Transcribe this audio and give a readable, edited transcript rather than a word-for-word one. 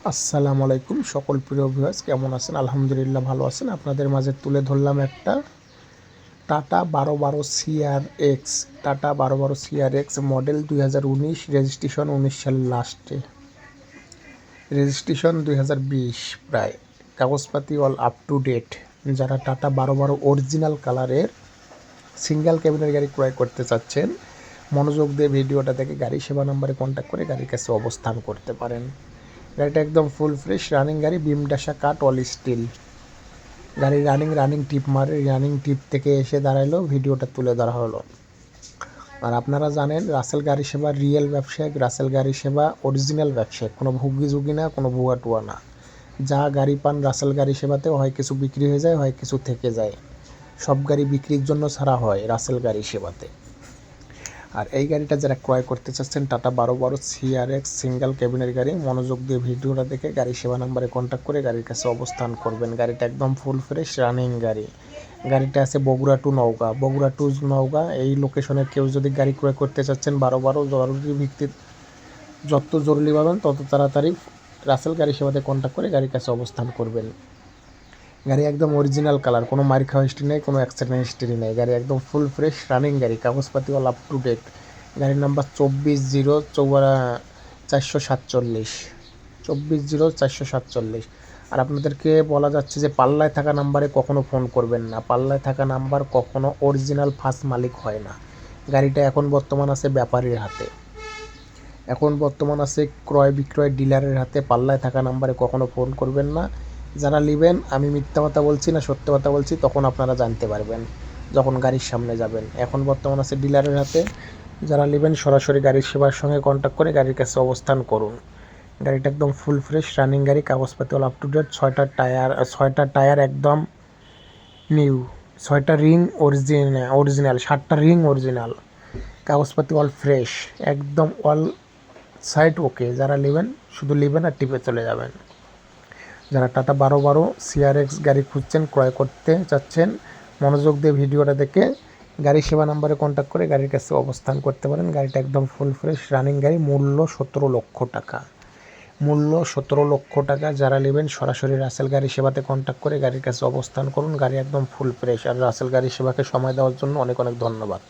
আসসালামু আলাইকুম সকল প্রিয় ভিউয়ার্স, কেমন আছেন? আলহামদুলিল্লাহ ভালো আছেন। আপনাদের মাঝে তুলে ধরলাম একটা tata 1212 CRX। Tata 1212 CRX model 2019, registration 19 সালের লাস্টে, রেজিস্ট্রেশন 2020 প্রায়, কাগজপাতি অল আপ টু ডেট। যারা টাটা 1212 অরিজিনাল কালারের সিঙ্গেল ক্যাবিনের গাড়ি ক্রয় করতে চাচ্ছেন, মনোযোগ দিয়ে ভিডিওটা দেখে গাড়ি সেবা নাম্বারে কন্ট্যাক্ট করে গাড়ির কাছে অবস্থান করতে পারেন। গাড়িটা একদম ফুল ফ্রেশ রানিং গাড়ি, বিম ডাসা কাট অল স্টিল। গাড়ি রানিং টিপ মারে, রানিং টিপ থেকে এসে দাঁড়াইলো, ভিডিওটা তুলে ধরা হলো। আর আপনারা জানেন রাসেল গাড়ি সেবা রিয়েল ব্যবসায়িক, রাসেল গাড়ি সেবা অরিজিনাল ব্যবসায়িক, কোনো ভুগি ঝুঁকি না, কোনো ভুয়া টুয়া না। যা গাড়ি পান রাসেল গাড়ি সেবাতে হয় কিছু বিক্রি হয়ে যায়, হয় কিছু থেকে যায়। সব গাড়ি বিক্রির জন্য ছাড়া হয় রাসেল গাড়ি সেবাতে। আর এই গাড়িটা যারা ক্রয় করতে চাচ্ছেন, টাটা 1212 CRX সিঙ্গেল ক্যাবিনের গাড়ি, মনোযোগ দিয়ে ভিডিওটা দেখে গাড়ি সেবা নাম্বারে কন্ট্যাক্ট করে গাড়ির কাছে অবস্থান করবেন। গাড়িটা একদম ফুল ফ্রেশ রানিং গাড়ি। গাড়িটা আছে বগুড়া টু নওগাঁ, বগুড়া টু নওগাঁ এই লোকেশনে কেউ যদি গাড়ি ক্রয় করতে চাচ্ছেন 1212 জরুরি ভিত্তিতে, যত জরুরি পাবেন তত তাড়াতাড়ি রাসেল গাড়ি সেবাতে কন্ট্যাক্ট করে গাড়ির কাছে অবস্থান করবেন। গাড়ি একদম অরিজিনাল কালার, কোনো মার খাওয়া হিস্ট্রি নেই, কোনো অ্যাক্সিডেন্ট হিস্ট্রি নেই। গাড়ি একদম ফুল ফ্রেশ রানিং গাড়ি, কাগজপাতি অল আপ টু ডেট। গাড়ির নাম্বার 240447, 240447। আর আপনাদেরকে বলা যাচ্ছে যে পাল্লায় থাকা নাম্বারে কখনো ফোন করবেন না। পাল্লায় থাকা নাম্বার কখনো অরিজিনাল ফার্স্ট মালিক হয় না। গাড়িটা এখন বর্তমান আছে ব্যাপারীর হাতে, এখন বর্তমান আছে ক্রয় বিক্রয় ডিলারের হাতে। পাল্লায় থাকা নাম্বারে কখনো ফোন করবেন না। যারা নেবেন, আমি মিথ্যা কথা বলছি না সত্য কথা বলছি, তখন আপনারা জানতে পারবেন যখন গাড়ির সামনে যাবেন। এখন বর্তমান আছে ডিলারের হাতে। যারা নেবেন সরাসরি গাড়ির সেবার সঙ্গে কন্ট্যাক্ট করে গাড়ির কাছে অবস্থান করুন। গাড়িটা একদম ফুল ফ্রেশ রানিং গাড়ি, কাগজপাতি অল আপ টু ডেট। 6টা টায়ার একদম নিউ, 6টা রিং অরিজিনাল, 7টা রিং অরিজিনাল, কাগজপাতি অল ফ্রেশ, একদম অল সাইড ওকে। যারা নেবেন শুধু নেবেন আর টিপে চলে যাবেন। যারা টাটা 1212 CRX গাড়ি খুঁজছেন, ক্রয় করতে চাচ্ছেন, মনোযোগ দিয়ে ভিডিওটা দেখে গাড়ি সেবা নাম্বারে কন্ট্যাক্ট করে গাড়ির কাছে অবস্থান করতে পারেন। গাড়িটা একদম ফুল ফ্রেশ রানিং গাড়ি, মূল্য 17 লক্ষ টাকা, মূল্য 17 লক্ষ টাকা। যারা নেবেন সরাসরি রাসেল গাড়ি সেবাতে কন্ট্যাক্ট করে গাড়ির কাছে অবস্থান করুন। গাড়ি একদম ফুল ফ্রেশ। আর রাসেল গাড়ি সেবাকে সময় দেওয়ার জন্য অনেক অনেক ধন্যবাদ।